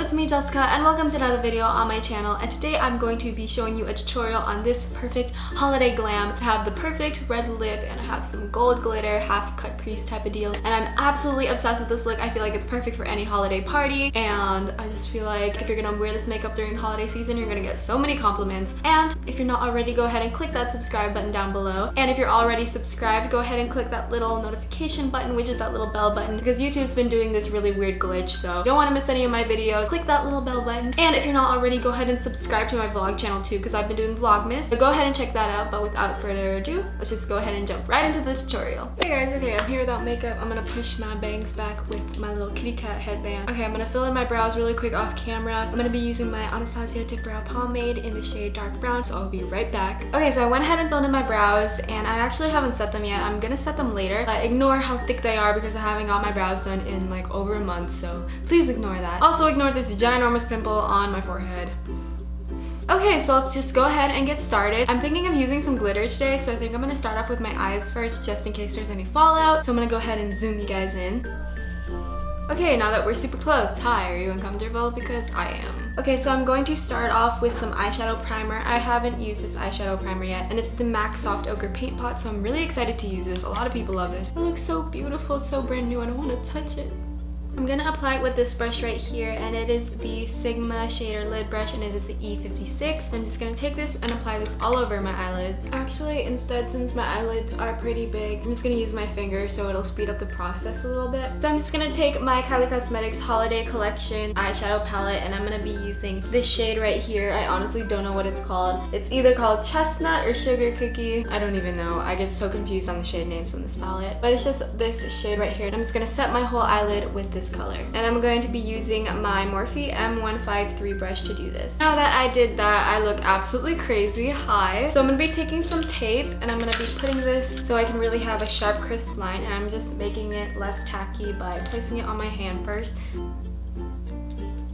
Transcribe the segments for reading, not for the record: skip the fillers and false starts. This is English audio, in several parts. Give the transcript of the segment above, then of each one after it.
it's me Jessica and welcome to another video on my channel, and today I'm going to be showing you a tutorial on this perfect holiday glam. I have the perfect red lip and I have some gold glitter, half cut crease type of deal, and I'm absolutely obsessed with this look. I feel like it's perfect for any holiday party, and I just feel like if you're gonna wear this makeup during the holiday season, you're gonna get so many compliments. And if you're not already, go ahead and click that subscribe button down below, and if you're already subscribed, go ahead and click that little notification button, which is that little bell button, because YouTube's been doing this really weird glitch, so you don't want to miss any of my videos. Click that little bell button, and if you're not already, go ahead and subscribe to my vlog channel too, because I've been doing Vlogmas, so go ahead and check that out. But without further ado, let's just go ahead and jump right into the tutorial. Hey guys, okay, I'm here without makeup. I'm gonna push my bangs back with my little kitty cat headband. Okay, I'm gonna fill in my brows really quick off camera. I'm gonna be using my Anastasia Dipbrow pomade in the shade dark brown, so I'll be right back. Okay, so I went ahead and filled in my brows, and I actually haven't set them yet. I'm gonna set them later, but ignore how thick they are because I haven't got my brows done in like over a month, so please ignore that. Also ignore this ginormous pimple on my forehead. Okay, so let's just go ahead and get started. I'm thinking of using some glitter today, so I think I'm gonna start off with my eyes first, just in case there's any fallout. So I'm gonna go ahead and zoom you guys in. Okay, now that we're super close, hi, are you uncomfortable? Because I am. Okay, so I'm going to start off with some eyeshadow primer. I haven't used this eyeshadow primer yet, and it's the MAC Soft Ochre Paint Pot, so I'm really excited to use this. A lot of people love this. It looks so beautiful, it's so brand new, I don't want to touch it. I'm gonna apply it with this brush right here, and it is the Sigma shader lid brush, and it is the E56. I'm just gonna take this and apply this all over my eyelids. Actually, instead, since my eyelids are pretty big, I'm just gonna use my finger so it'll speed up the process a little bit. So I'm just gonna take my Kylie Cosmetics Holiday Collection eyeshadow palette, and I'm gonna be using this shade right here. I honestly don't know what it's called. It's either called Chestnut or Sugar Cookie. I don't even know. I get so confused on the shade names on this palette. But it's just this shade right here. I'm just gonna set my whole eyelid with this color, and I'm going to be using my Morphe M153 brush to do this. Now that I did that, I look absolutely crazy. Hi. So I'm gonna be taking some tape, and I'm gonna be putting this so I can really have a sharp, crisp line, and I'm just making it less tacky by placing it on my hand first.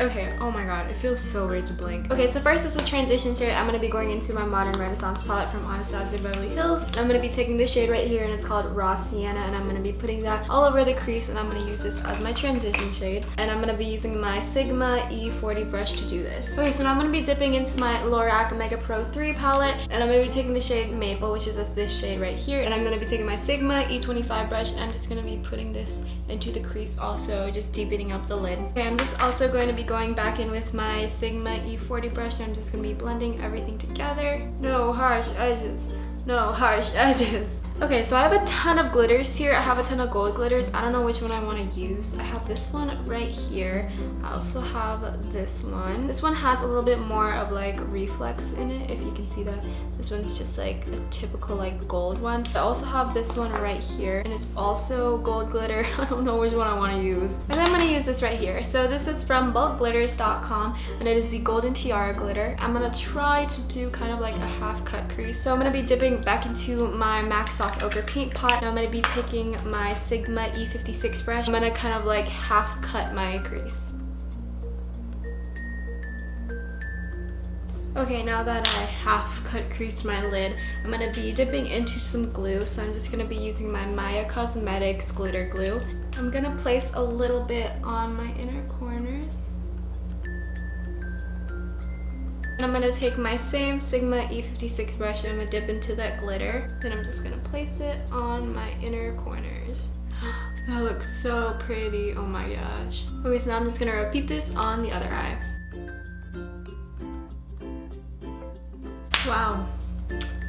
Okay, oh my god, it feels so weird to blink. Okay, so first is a transition shade. I'm gonna be going into my Modern Renaissance palette from Anastasia Beverly Hills. I'm gonna be taking this shade right here, and it's called Raw Sienna, and I'm gonna be putting that all over the crease, and I'm gonna use this as my transition shade. And I'm gonna be using my Sigma E40 brush to do this. Okay, so now I'm gonna be dipping into my Lorac Mega Pro 3 palette, and I'm gonna be taking the shade Maple, which is just this shade right here, and I'm gonna be taking my Sigma E25 brush, and I'm just gonna be putting this into the crease also, just deepening up the lid. Okay, I'm just also going to be going back in with my Sigma E40 brush, and I'm just gonna be blending everything together. No harsh edges. No harsh edges. Okay, so I have a ton of glitters here. I have a ton of gold glitters. I don't know which one I want to use. I have this one right here. I also have this one. This one has a little bit more of like reflex in it, if you can see that. This one's just like a typical like gold one. I also have this one right here, and it's also gold glitter. I don't know which one I want to use. And I'm going to use this right here. So this is from bulkglitters.com, and it is the Golden Tiara glitter. I'm going to try to do kind of like a half cut crease. So I'm going to be dipping back into my MAC Soft Ochre Paint Pot, and I'm going to be taking my Sigma E56 brush. I'm going to kind of like half cut my crease. Okay, now that I half cut creased my lid, I'm going to be dipping into some glue. So I'm just going to be using my Maya Cosmetics glitter glue. I'm going to place a little bit on my inner corners. And I'm going to take my same Sigma E56 brush, and I'm going to dip into that glitter. Then I'm just going to place it on my inner corners. That looks so pretty, oh my gosh. Okay, so now I'm just going to repeat this on the other eye. Wow.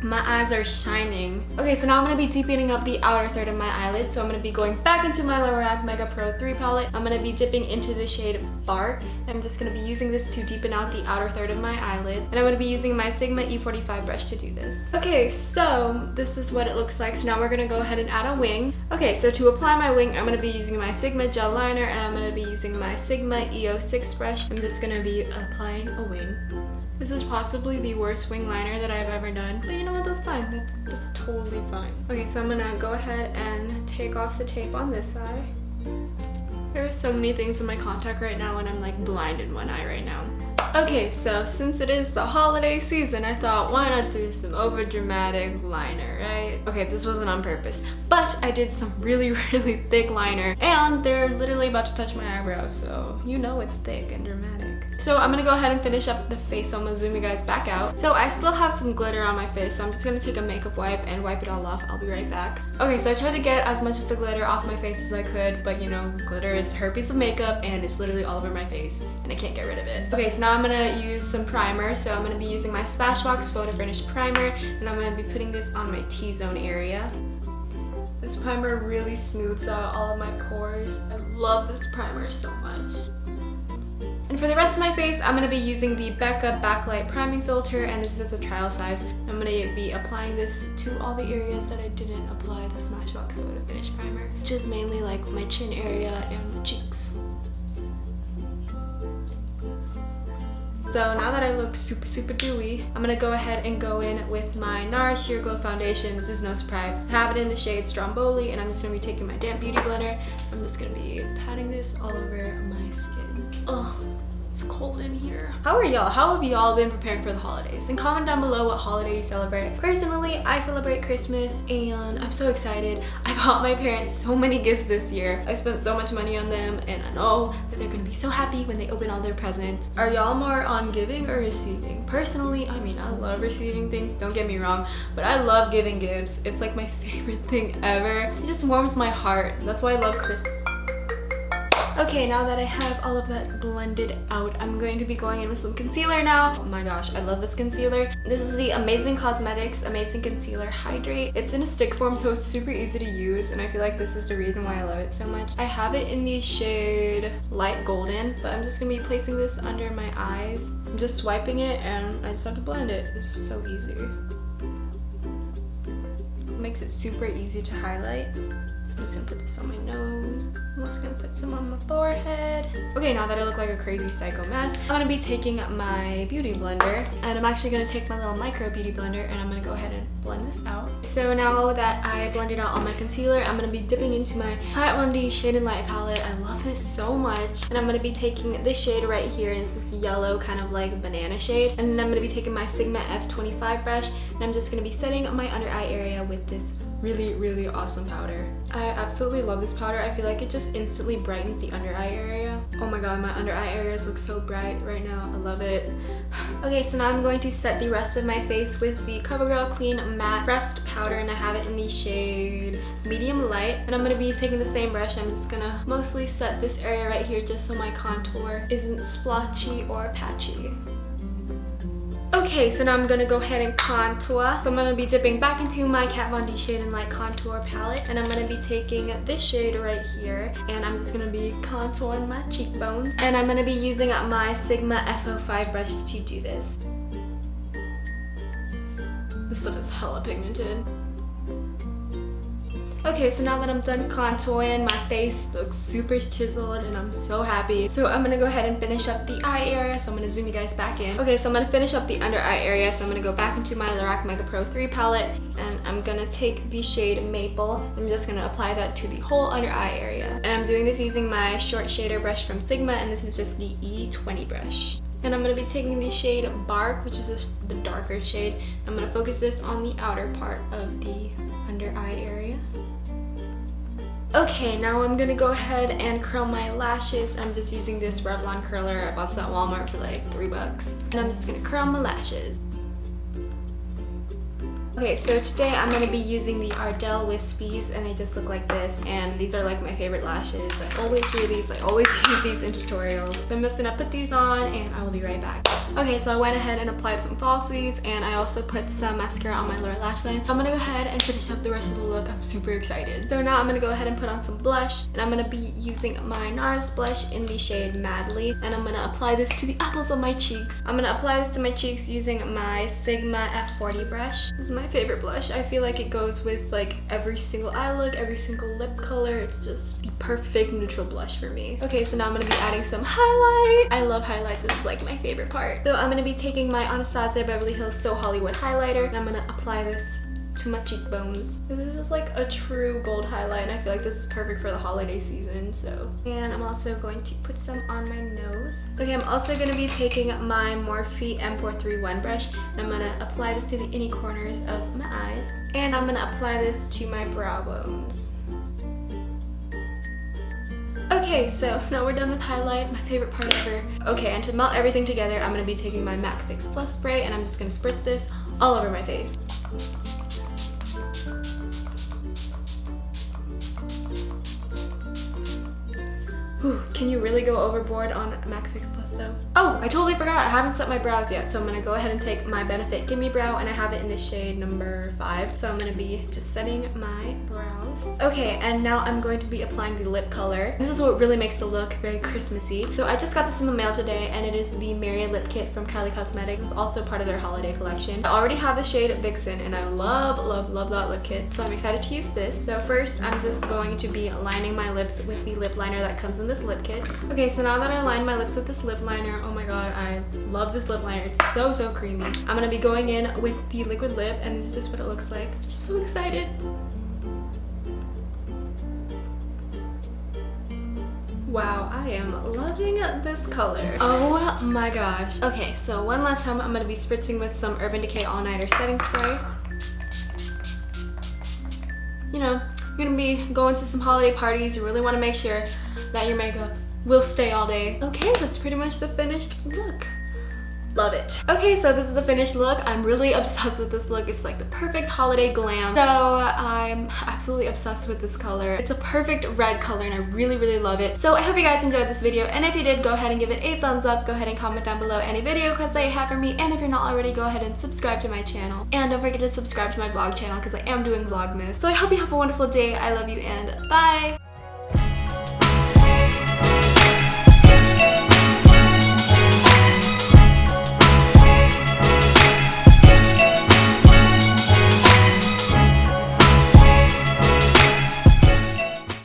My eyes are shining. Okay, so now I'm going to be deepening up the outer third of my eyelid. So I'm going to be going back into my Lorac Mega Pro 3 palette. I'm going to be dipping into the shade Bark. I'm just going to be using this to deepen out the outer third of my eyelid. And I'm going to be using my Sigma E45 brush to do this. Okay, so this is what it looks like. So now we're going to go ahead and add a wing. Okay, so to apply my wing, I'm going to be using my Sigma gel liner, and I'm going to be using my Sigma E06 brush. I'm just going to be applying a wing. This is possibly the worst wing liner that I've ever done, but you know what, that's fine. That's totally fine. Okay, so I'm gonna go ahead and take off the tape on this side. There are so many things in my contact right now and I'm like blind in one eye right now. Okay, so since it is the holiday season, I thought, why not do some over dramatic liner, right? Okay, this wasn't on purpose, but I did some really thick liner and they're literally about to touch my eyebrows, so you know it's thick and dramatic. So I'm gonna go ahead and finish up the face, so I'm gonna zoom you guys back out. So I still have some glitter on my face, so I'm just gonna take a makeup wipe and wipe it all off. I'll be right back. Okay, so I tried to get as much of the glitter off my face as I could, but you know, glitter is her piece of makeup and it's literally all over my face and I can't get rid of it. Okay, so now I'm gonna use some primer. So I'm gonna be using my Smashbox Photo Finish Primer and I'm gonna be putting this on my T-zone area. This primer really smooths out all of my pores. I love this primer so much. And for the rest of my face, I'm going to be using the Becca Backlight Priming Filter, and this is a trial size. I'm going to be applying this to all the areas that I didn't apply the Smashbox Photo Finish Primer, which is mainly like my chin area and the cheeks. So now that I look super dewy, I'm going to go ahead and go in with my NARS Sheer Glow Foundation. This is no surprise. I have it in the shade Stromboli, and I'm just going to be taking my damp beauty blender. I'm just going to be patting this all over my skin. Oh. It's cold in here. How are y'all? How have y'all been preparing for the holidays? And comment down below what holiday you celebrate. Personally, I celebrate Christmas and I'm so excited. I bought my parents so many gifts this year. I spent so much money on them and I know that they're gonna be so happy when they open all their presents. Are y'all more on giving or receiving? Personally, I mean, I love receiving things, don't get me wrong, but I love giving gifts. It's like my favorite thing ever. It just warms my heart. That's why I love Christmas. Okay, now that I have all of that blended out, I'm going to be going in with some concealer now. Oh my gosh, I love this concealer. This is the Amazing Cosmetics Amazing Concealer Hydrate. It's in a stick form, so it's super easy to use, and I feel like this is the reason why I love it so much. I have it in the shade Light Golden, but I'm just going to be placing this under my eyes. I'm just swiping it, and I just have to blend it. This is so easy. It makes it super easy to highlight. I'm just gonna put this on my nose. I'm also gonna put some on my forehead. Okay, now that I look like a crazy psycho mess, I'm gonna be taking my beauty blender, and I'm actually gonna take my little micro beauty blender and I'm gonna go ahead and blend this out. So now that I blended out all my concealer, I'm gonna be dipping into my Kat Von D Shade and Light palette. I love this so much. And I'm gonna be taking this shade right here, and it's this yellow kind of like banana shade. And then I'm gonna be taking my Sigma F25 brush, and I'm just gonna be setting my under eye area with this really awesome powder. I absolutely love this powder. I feel like it just instantly brightens the under eye area. Oh my god, my under eye areas look so bright right now. I love it. Okay, so now I'm going to set the rest of my face with the CoverGirl Clean Matte Pressed Powder, and I have it in the shade Medium Light. And I'm going to be taking the same brush. I'm just going to mostly set this area right here just so my contour isn't splotchy or patchy. Okay, so now I'm gonna go ahead and contour. So I'm gonna be dipping back into my Kat Von D Shade and Light Contour palette, and I'm gonna be taking this shade right here, and I'm just gonna be contouring my cheekbones. And I'm gonna be using my Sigma F05 brush to do this. This stuff is hella pigmented. Okay, so now that I'm done contouring, my face looks super chiseled and I'm so happy. So I'm gonna go ahead and finish up the eye area. So I'm gonna zoom you guys back in. Okay, so I'm gonna finish up the under eye area. So I'm gonna go back into my Lorac Mega Pro 3 palette, and I'm gonna take the shade Maple. I'm just gonna apply that to the whole under eye area. And I'm doing this using my short shader brush from Sigma, and this is just the E20 brush. And I'm going to be taking the shade Bark, which is just the darker shade. I'm going to focus this on the outer part of the under eye area. Okay, now I'm going to go ahead and curl my lashes. I'm just using this Revlon curler. I bought this at Walmart for like $3. And I'm just going to curl my lashes. Okay, so today I'm going to be using the Ardell Wispies, and they just look like this, and these are like my favorite lashes. I always wear these, I always use these in tutorials. So I'm just going to put these on and I will be right back. Okay, so I went ahead and applied some falsies, and I also put some mascara on my lower lash line. I'm going to go ahead and finish up the rest of the look. I'm super excited. So now I'm going to go ahead and put on some blush, and I'm going to be using my NARS blush in the shade Madly, and I'm going to apply this to the apples of my cheeks. I'm going to apply this to my cheeks using my Sigma F40 brush. This is my favorite blush. I feel like it goes with like every single eye look, every single lip color. It's just the perfect neutral blush for me. Okay, so now I'm going to be adding some highlight. I love highlight. This is like my favorite part. So I'm going to be taking my Anastasia Beverly Hills So Hollywood highlighter, and I'm going to apply this to my cheekbones. So this is like a true gold highlight, and I feel like this is perfect for the holiday season. So, and I'm also going to put some on my nose. Okay, I'm also going to be taking my Morphe M431 brush, and I'm going to apply this to the inner corners of my eyes, and I'm going to apply this to my brow bones. Okay, so now we're done with highlight, my favorite part ever. Okay, and to melt everything together, I'm going to be taking my MAC Fix Plus spray, and I'm just going to spritz this all over my face. Whew, can you really go overboard on MAC Fix Plus though? Oh, I totally forgot, I haven't set my brows yet, so I'm gonna go ahead and take my Benefit Gimmie Brow, and I have it in the shade number 5. So I'm gonna be just setting my brows. Okay, and now I'm going to be applying the lip color. This is what really makes the look very Christmassy. So I just got this in the mail today, and it is the Merry Lip Kit from Kylie Cosmetics. It's also part of their holiday collection. I already have the shade Vixen, and I love, love, love that lip kit. So I'm excited to use this. So first, I'm just going to be lining my lips with the lip liner that comes in this lip kit. Okay, so now that I lined my lips with this lip liner, oh my god, I love this lip liner. It's so, so creamy. I'm gonna be going in with the liquid lip, and this is just what it looks like. I'm so excited. Wow, I am loving this color. Oh my gosh. Okay, so one last time I'm gonna be spritzing with some Urban Decay All Nighter setting spray. You know, you're gonna be going to some holiday parties. You really wanna make sure that your makeup will stay all day. Okay, that's pretty much the finished look. Love it. Okay, so this is the finished look. I'm really obsessed with this look. It's like the perfect holiday glam. So I'm absolutely obsessed with this color. It's a perfect red color, and I really, really love it. So I hope you guys enjoyed this video, and if you did, go ahead and give it a thumbs up. Go ahead and comment down below any video requests that you have for me, and if you're not already, go ahead and subscribe to my channel. And don't forget to subscribe to my vlog channel, because I am doing Vlogmas. So I hope you have a wonderful day. I love you, and bye!